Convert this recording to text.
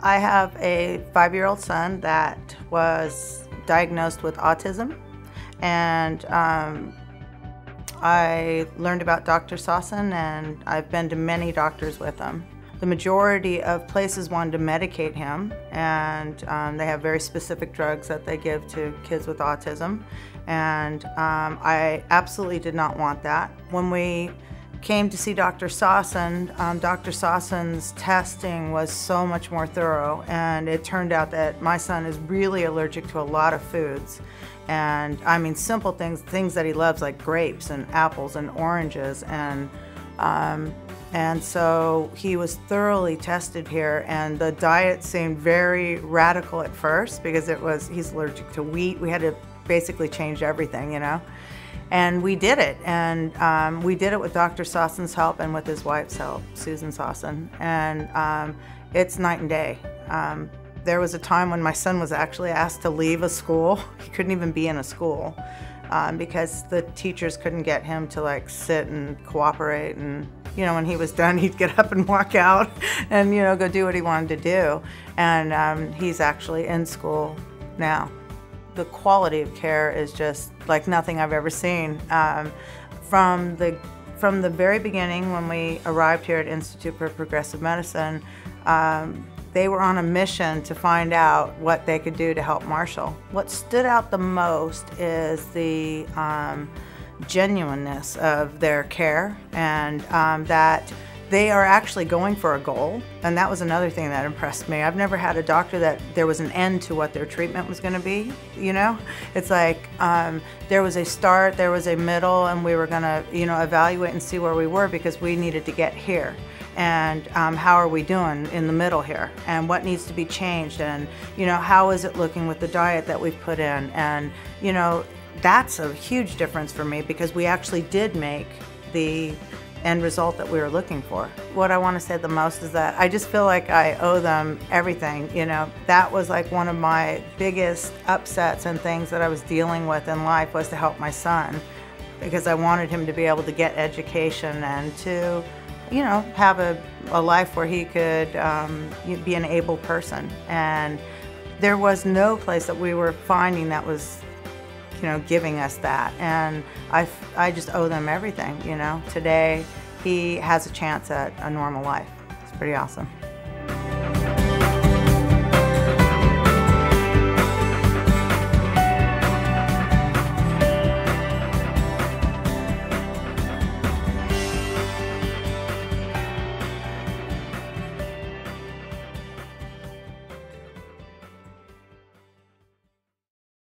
I have a 5-year-old son that was diagnosed with autism, and I learned about Dr. Sosson, and I've been to many doctors with him. The majority of places wanted to medicate him, and they have very specific drugs that they give to kids with autism, and I absolutely did not want that. When we came to see Dr. Sosson, Dr. Sosson's testing was so much more thorough, and it turned out that my son is really allergic to a lot of foods. And I mean simple things that he loves, like grapes and apples and oranges, and so he was thoroughly tested here, and the diet seemed very radical at first because he's allergic to wheat. We had to basically change everything, you know. And we did it, and we did it with Dr. Sosson's help and with his wife's help, Susan Sosson, and it's night and day. There was a time when my son was actually asked to leave a school. He couldn't even be in a school because the teachers couldn't get him to like sit and cooperate, and you know, when he was done, he'd get up and walk out and, you know, go do what he wanted to do. And he's actually in school now. The quality of care is just like nothing I've ever seen. From the very beginning, when we arrived here at Institute for Progressive Medicine, they were on a mission to find out what they could do to help Marshall. What stood out the most is the genuineness of their care, and that they are actually going for a goal, and that was another thing that impressed me. I've never had a doctor that there was an end to what their treatment was going to be, you know? It's like there was a start, there was a middle, and we were going to, you know, evaluate and see where we were because we needed to get here. And how are we doing in the middle here? And what needs to be changed? And, you know, how is it looking with the diet that we've put in? And, you know, that's a huge difference for me because we actually did make the end result that we were looking for. What I want to say the most is that I just feel like I owe them everything. You know, that was like one of my biggest upsets and things that I was dealing with in life, was to help my son, because I wanted him to be able to get education and to, you know, have a life where he could be an able person. And there was no place that we were finding that was, you know, giving us that, and I just owe them everything, you know. Today, he has a chance at a normal life. It's pretty awesome.